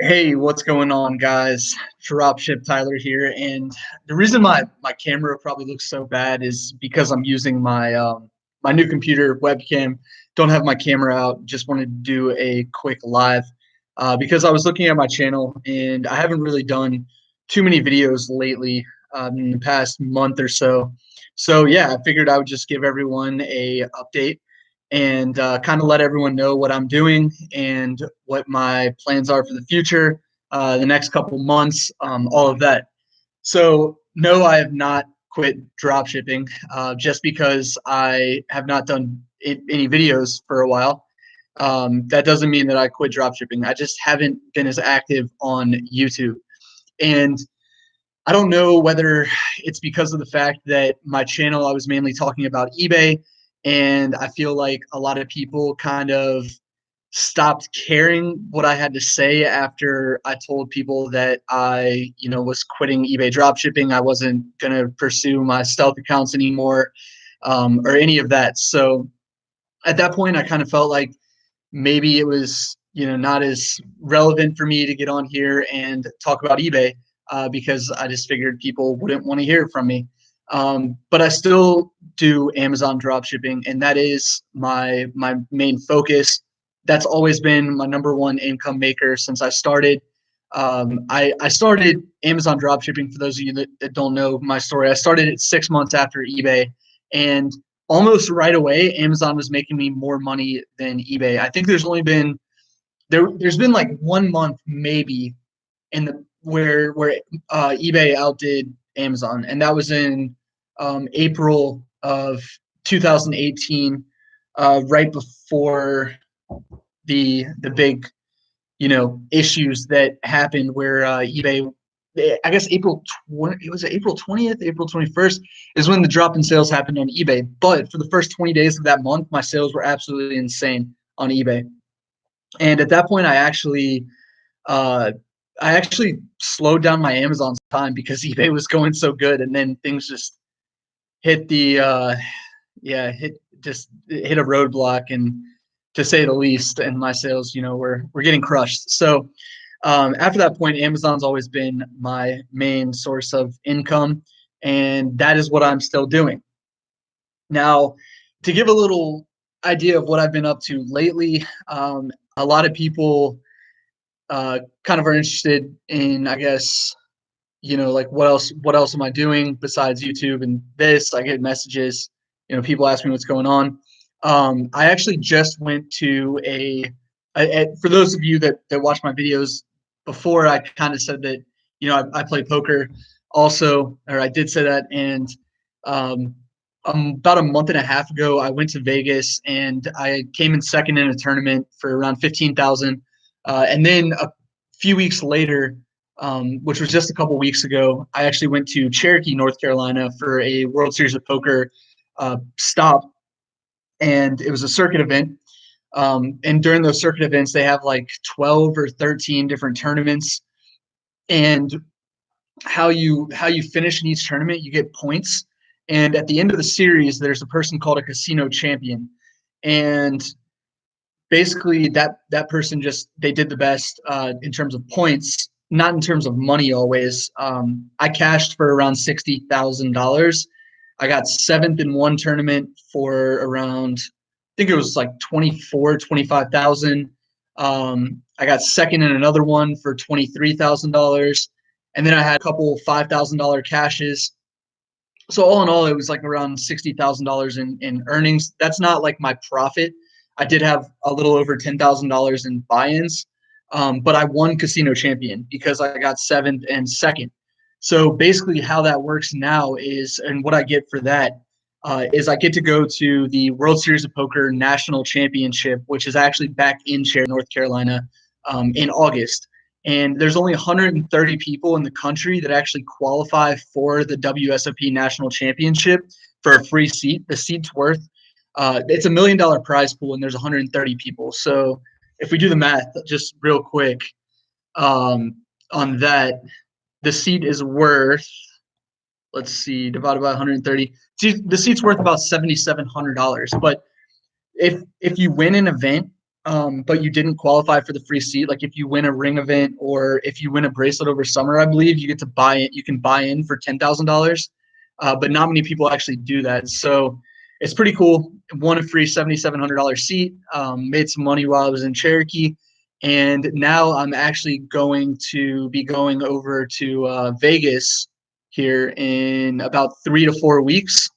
Hey, what's going on, guys? Dropship Tyler here, and the reason my camera probably looks so bad is because I'm using my new computer webcam. Don't have my camera out. Just wanted to do a quick live because I was looking at my channel and I haven't really done too many videos lately in the past month or so. So yeah, I figured I would just give everyone a update and kind of let everyone know what I'm doing and what my plans are for the future, the next couple months, all of that. So, no, I have not quit dropshipping just because I have not done any videos for a while. That doesn't mean that I quit dropshipping. I just haven't been as active on YouTube. And I don't know whether it's because of the fact that my channel, I was mainly talking about eBay, and I feel like a lot of people kind of stopped caring what I had to say after I told people that I, was quitting eBay dropshipping. I wasn't going to pursue my stealth accounts anymore, or any of that. So at that point, I kind of felt like maybe it was not as relevant for me to get on here and talk about eBay because I just figured people wouldn't want to hear from me. But I still do Amazon drop shipping, and that is my main focus. That's always been my number one income maker since I started. I started Amazon drop shipping. For those of you that don't know my story, I started it 6 months after eBay, and almost right away, Amazon was making me more money than eBay. I think there's only been there's been like 1 month maybe in the where eBay outdid Amazon, and that was in April of 2018, right before the big issues that happened where eBay. I guess April 20, it was April 20th, April 21st is when the drop in sales happened on eBay. But for the first 20 days of that month, my sales were absolutely insane on eBay. And at that point, uh, I actually slowed down my Amazon time because eBay was going so good, and then things just hit the hit a roadblock, and to say the least, and my sales, were getting crushed. So after that point, Amazon's always been my main source of income, and that is what I'm still doing. Now, to give a little idea of what I've been up to lately, a lot of people kind of are interested in, I guess, like what else am I doing besides YouTube and this? I get messages, people ask me what's going on. I actually just went to for those of you that watch my videos before, I kind of said that, I play poker also, or I did say that. And um, about a month and a half ago, I went to Vegas and I came in second in a tournament for around 15,000. And then a few weeks later, which was just a couple weeks ago, I actually went to Cherokee, North Carolina for a World Series of Poker stop, and it was a circuit event. And during those circuit events, they have like 12 or 13 different tournaments, and how you finish in each tournament, you get points. And at the end of the series, there's a person called a casino champion, and basically that person just they did the best in terms of points, not in terms of money always. I cashed for around $60,000. I got seventh in one tournament for around, I think it was like 25,000. I got second in another one for $23,000, and then I had a couple $5,000 cashes. So all in all, it was like around $60,000 in earnings. That's not like my profit. I did have a little over $10,000 in buy-ins, but I won Casino Champion because I got seventh and second. So basically, how that works now is, and what I get for that is I get to go to the World Series of Poker National Championship, which is actually back in Cherokee, North Carolina, in August. And there's only 130 people in the country that actually qualify for the WSOP National Championship for a free seat. The seat's worth it's $1 million prize pool, and there's 130 people. So if we do the math just real quick on that, the seat is worth, let's see, divided by 130. The seat's worth about $7,700. But if you win an event but you didn't qualify for the free seat. Like if you win a ring event or if you win a bracelet over summer, I believe you get to buy it. You can buy in for $10,000, but not many people actually do that. So it's pretty cool. Won a free $7,700 seat. Made some money while I was in Cherokee, and now I'm actually going to be going over to Vegas here in about 3 to 4 weeks,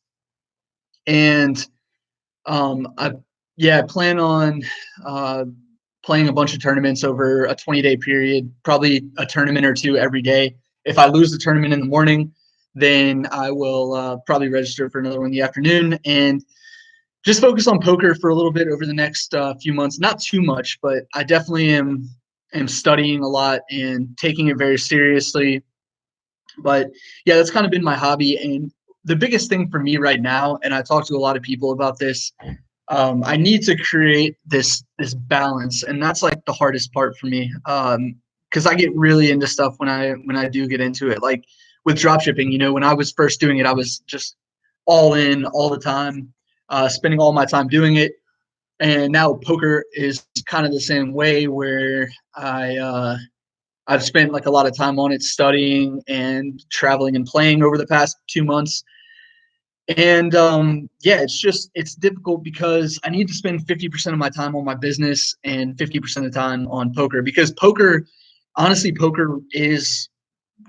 and I plan on uh, playing a bunch of tournaments over a 20-day period, probably a tournament or two every day. If I lose the tournament in the morning, then I will probably register for another one in the afternoon and just focus on poker for a little bit over the next few months. Not too much, but I definitely am studying a lot and taking it very seriously. But yeah, that's kind of been my hobby. And the biggest thing for me right now, and I talk to a lot of people about this, I need to create this balance, and that's like the hardest part for me. Because I get really into stuff when I do get into it. Like with dropshipping, when I was first doing it, I was just all in all the time, spending all my time doing it. And now poker is kind of the same way, where I've spent like a lot of time on it, studying and traveling and playing over the past 2 months. And it's difficult because I need to spend 50% of my time on my business and 50% of the time on poker, because honestly, poker is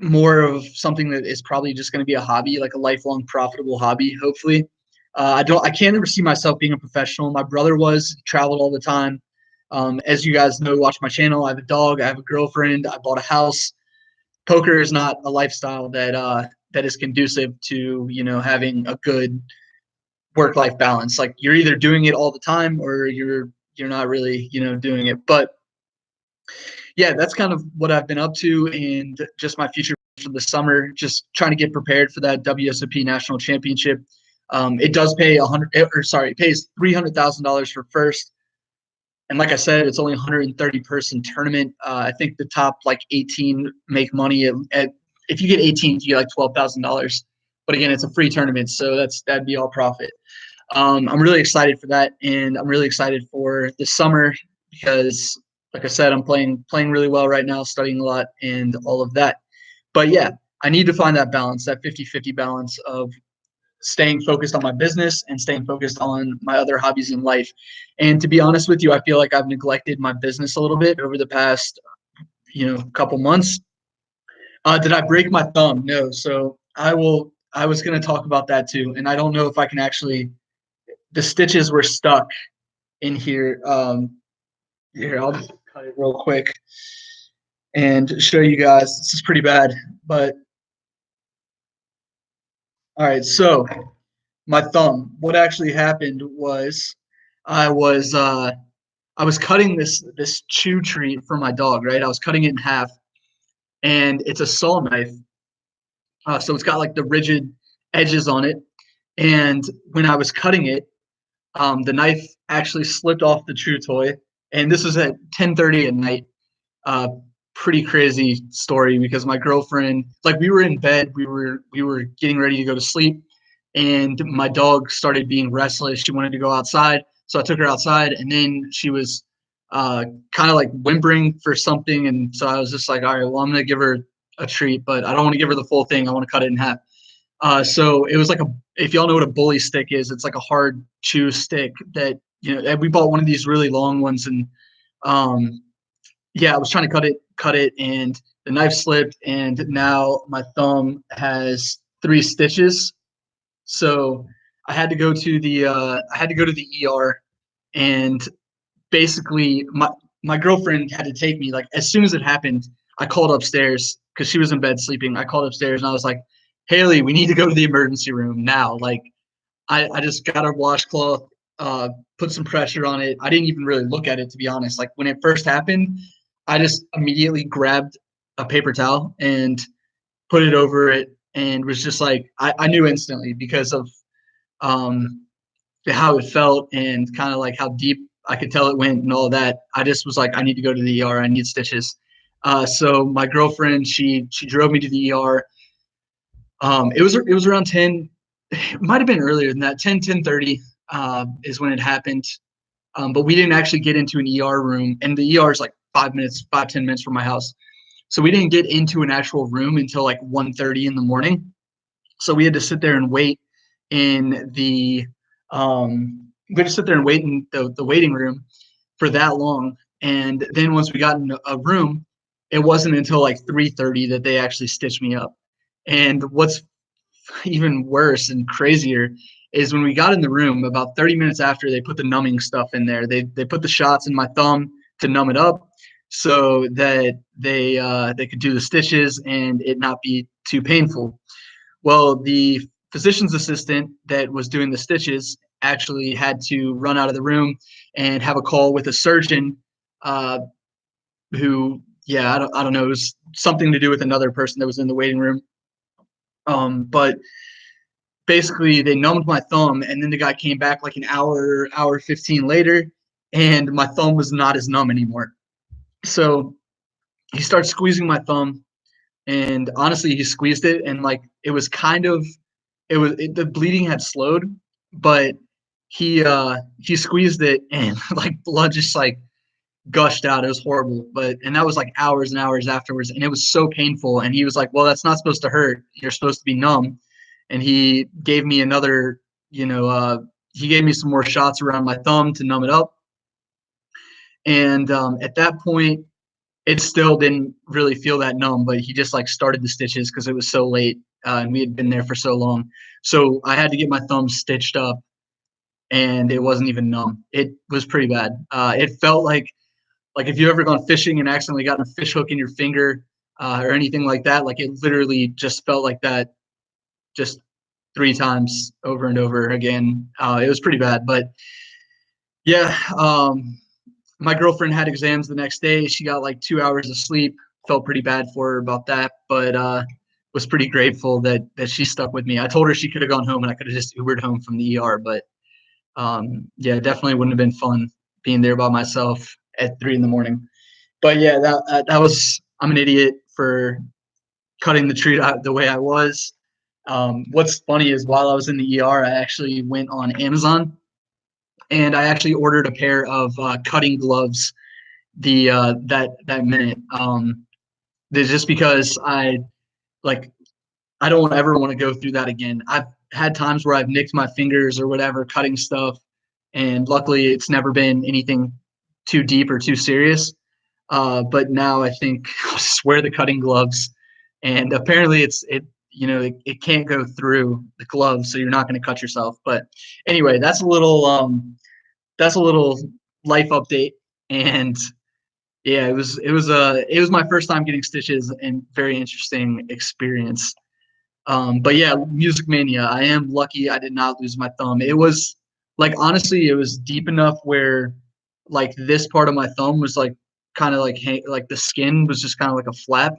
more of something that is probably just going to be a hobby, like a lifelong profitable hobby, hopefully. I can't ever see myself being a professional. My brother traveled all the time. As you guys know, watch my channel. I have a dog. I have a girlfriend. I bought a house. Poker is not a lifestyle that is conducive to having a good work-life balance. Like you're either doing it all the time or you're not really doing it. But yeah, that's kind of what I've been up to, and just my future for the summer. Just trying to get prepared for that WSOP National Championship. It does pay it pays $300,000 for first. And like I said, it's only a 130 person tournament. I think the top like 18 make money if you get 18, you get like $12,000. But again, it's a free tournament, so that'd be all profit. I'm really excited for that, and I'm really excited for the summer because, like I said, I'm playing really well right now, studying a lot, and all of that. But yeah, I need to find that balance, that 50-50 balance of staying focused on my business and staying focused on my other hobbies in life. And to be honest with you, I feel like I've neglected my business a little bit over the past, couple months. Did I break my thumb? No. So I was going to talk about that too. And I don't know if I can actually, the stitches were stuck in here. Here, I'll just cut it real quick and show you guys. This is pretty bad, but all right. So my thumb, what actually happened was I was cutting this chew treat for my dog, right? I was cutting it in half, and it's a saw knife, so it's got like the rigid edges on it. And when I was cutting it, the knife actually slipped off the chew toy, and this was at 10:30 at night. Uh, Pretty crazy story, because my girlfriend, like, we were in bed, we were getting ready to go to sleep, and my dog started being restless. She wanted to go outside, so I took her outside, and then she was kind of like whimpering for something, and so I was just like, all right, well, I'm gonna give her a treat, but I don't want to give her the full thing. I want to cut it in half. So it was like if y'all know what a bully stick is, it's like a hard chew stick that, and we bought one of these really long ones, and I was trying to cut it, and the knife slipped, and now my thumb has 3 stitches. So I had to go to the ER, and basically my girlfriend had to take me. Like as soon as it happened, I called upstairs because she was in bed sleeping. I called upstairs and I was like, Haley, we need to go to the emergency room now. Like I just got a washcloth, put some pressure on it. I didn't even really look at it, to be honest. Like when it first happened, I just immediately grabbed a paper towel and put it over it, and was just like, I knew instantly because of how it felt and kind of like how deep I could tell it went and all that. I just was like, I need to go to the ER. I need stitches. So my girlfriend, she drove me to the ER. It was around 10. It might have been earlier than that. 10:30 is when it happened. But we didn't actually get into an ER room, and the ER is like 10 minutes from my house. So we didn't get into an actual room until like 1:30 in the morning. So we had to sit there and wait in the we had to sit there and wait in the waiting room for that long. And then once we got in a room, it wasn't until like 3:30 that they actually stitched me up. And what's even worse and crazier is when we got in the room about 30 minutes after, they put the numbing stuff in there. They put the shots in my thumb to numb it up so that they could do the stitches and it not be too painful. Well, the physician's assistant that was doing the stitches actually had to run out of the room and have a call with a surgeon uh, who, yeah, I don't know, it was something to do with another person that was in the waiting room. But basically, they numbed my thumb, and then the guy came back like an hour 15 later, and my thumb was not as numb anymore. So he starts squeezing my thumb, and honestly, he squeezed it, and like it was kind of the bleeding had slowed, but he squeezed it and like blood just like gushed out. It was horrible. And that was like hours and hours afterwards, and it was so painful. And he was like, "Well, that's not supposed to hurt. You're supposed to be numb." And he gave me another, he gave me some more shots around my thumb to numb it up. And at that point, it still didn't really feel that numb, but he just like started the stitches because it was so late and we had been there for so long. So I had to get my thumb stitched up, and it wasn't even numb. It was pretty bad. It felt like if you ever gone fishing and accidentally gotten a fish hook in your finger or anything like that, like it literally just felt like that, just 3 times over and over again. It was pretty bad, but yeah. My girlfriend had exams the next day. She got like 2 hours of sleep. Felt pretty bad for her about that, but was pretty grateful that she stuck with me. I told her she could have gone home and I could have just Ubered home from the ER, but yeah, definitely wouldn't have been fun being there by myself at 3 in the morning. But yeah, that was, I'm an idiot for cutting the treat out the way I was. What's funny is while I was in the ER, I actually went on Amazon and I actually ordered a pair of cutting gloves that minute. Just because like I don't ever want to go through that again. I've had times where I've nicked my fingers or whatever cutting stuff, and luckily it's never been anything too deep or too serious. But now I think I'll just wear the cutting gloves, and apparently it can't go through the gloves, so you're not going to cut yourself. But anyway, that's a little life update, and yeah, it was my first time getting stitches and very interesting experience. But yeah, Music Mania. I am lucky I did not lose my thumb. It was like honestly, it was deep enough where like this part of my thumb was like kind of like the skin was just kind of like a flap.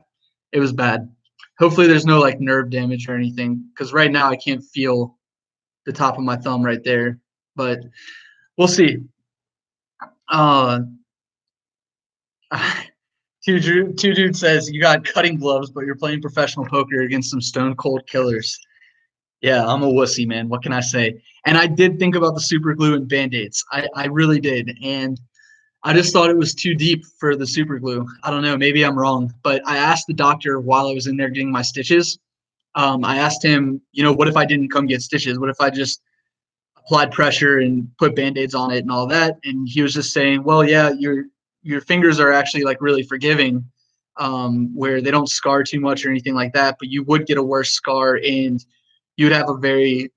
It was bad. Hopefully, there's no like nerve damage or anything because right now I can't feel the top of my thumb right there. But we'll see. Uh, two dude says you got cutting gloves, but you're playing professional poker against some stone cold killers. Yeah, I'm a wussy, man. What can I say? And I did think about the super glue and band-aids. I really did. And I just thought it was too deep for the super glue. I don't know. Maybe I'm wrong. But I asked the doctor while I was in there getting my stitches. I asked him, what if I didn't come get stitches? What if I just applied pressure and put band-aids on it and all that? And he was just saying, well, yeah, your fingers are actually like really forgiving, where they don't scar too much or anything like that, but you would get a worse scar and you would have a very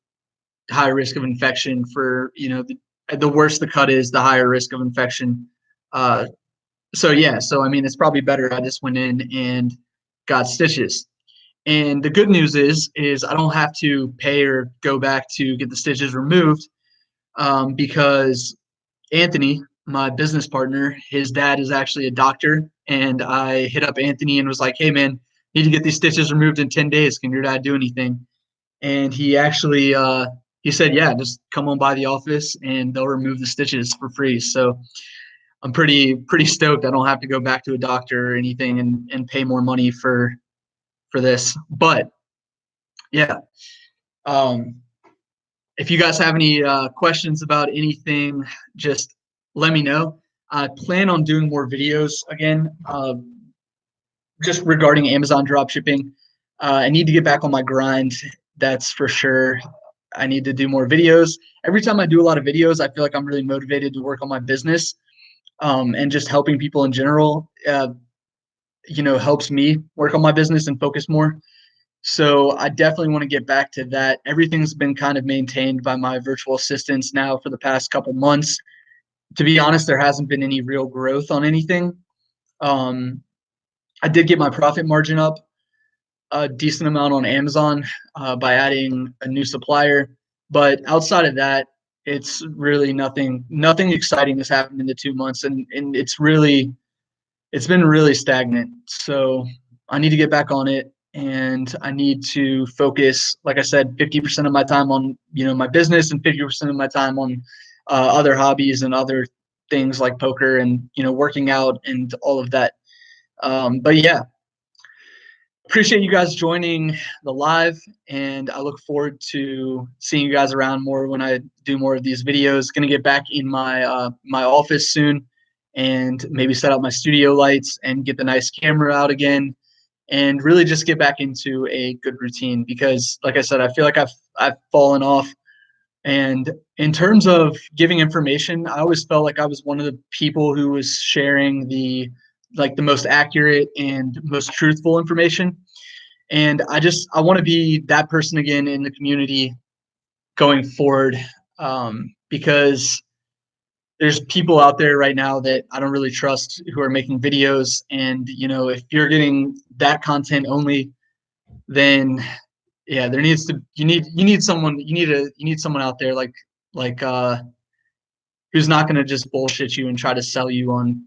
high risk of infection for, the worse the cut is, the higher risk of infection. So yeah, so I mean, it's probably better I just went in and got stitches. And the good news is I don't have to pay or go back to get the stitches removed, because Anthony, my business partner, his dad is actually a doctor, and I hit up Anthony and was like, "Hey man, need to get these stitches removed in 10 days. Can your dad do anything?" And he actually he said, "Yeah, just come on by the office and they'll remove the stitches for free." So I'm pretty stoked. I don't have to go back to a doctor or anything and pay more money for this. But yeah, um, if you guys have any questions about anything, just let me know. I plan on doing more videos again, just regarding Amazon dropshipping. I need to get back on my grind. That's for sure. I need to do more videos. Every time I do a lot of videos, I feel like I'm really motivated to work on my business, and just helping people in general. Helps me work on my business and focus more. So I definitely want to get back to that. Everything's been kind of maintained by my virtual assistants now for the past couple months. To be honest, there hasn't been any real growth on anything. Um, I did get my profit margin up a decent amount on Amazon by adding a new supplier, but outside of that, it's really nothing exciting has happened in the 2 months, and it's been really stagnant. So I need to get back on it, and I need to focus, like I said, 50% of my time on my business and 50% of my time on other hobbies and other things like poker and working out and all of that. But yeah, appreciate you guys joining the live, and I look forward to seeing you guys around more when I do more of these videos. Gonna get back in my office soon and maybe set up my studio lights and get the nice camera out again and really just get back into a good routine, because like I said, I feel like I've fallen off. And in terms of giving information, I always felt like I was one of the people who was sharing the most accurate and most truthful information. And I want to be that person again in the community going forward, because there's people out there right now that I don't really trust who are making videos. And if you're getting that content only, then yeah, there needs to you need someone out there like who's not going to just bullshit you and try to sell you on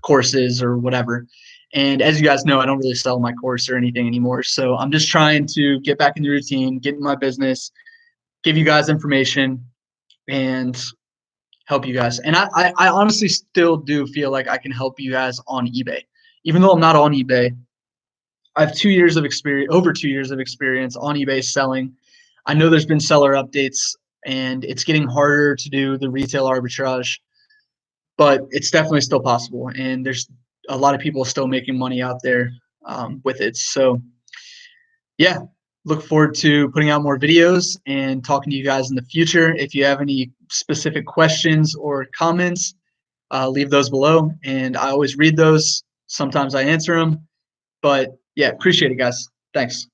courses or whatever. And as you guys know, I don't really sell my course or anything anymore. So I'm just trying to get back in the routine, get in my business, give you guys information, and help you guys. And I honestly still do feel like I can help you guys on eBay. Even though I'm not on eBay, I have 2 years of experience, over 2 years of experience on eBay selling. I know there's been seller updates, and it's getting harder to do the retail arbitrage, but it's definitely still possible. And there's a lot of people still making money out there with it. So yeah, look forward to putting out more videos and talking to you guys in the future. If you have any specific questions or comments, leave those below, and I always read those. Sometimes I answer them, but yeah, appreciate it, guys. Thanks.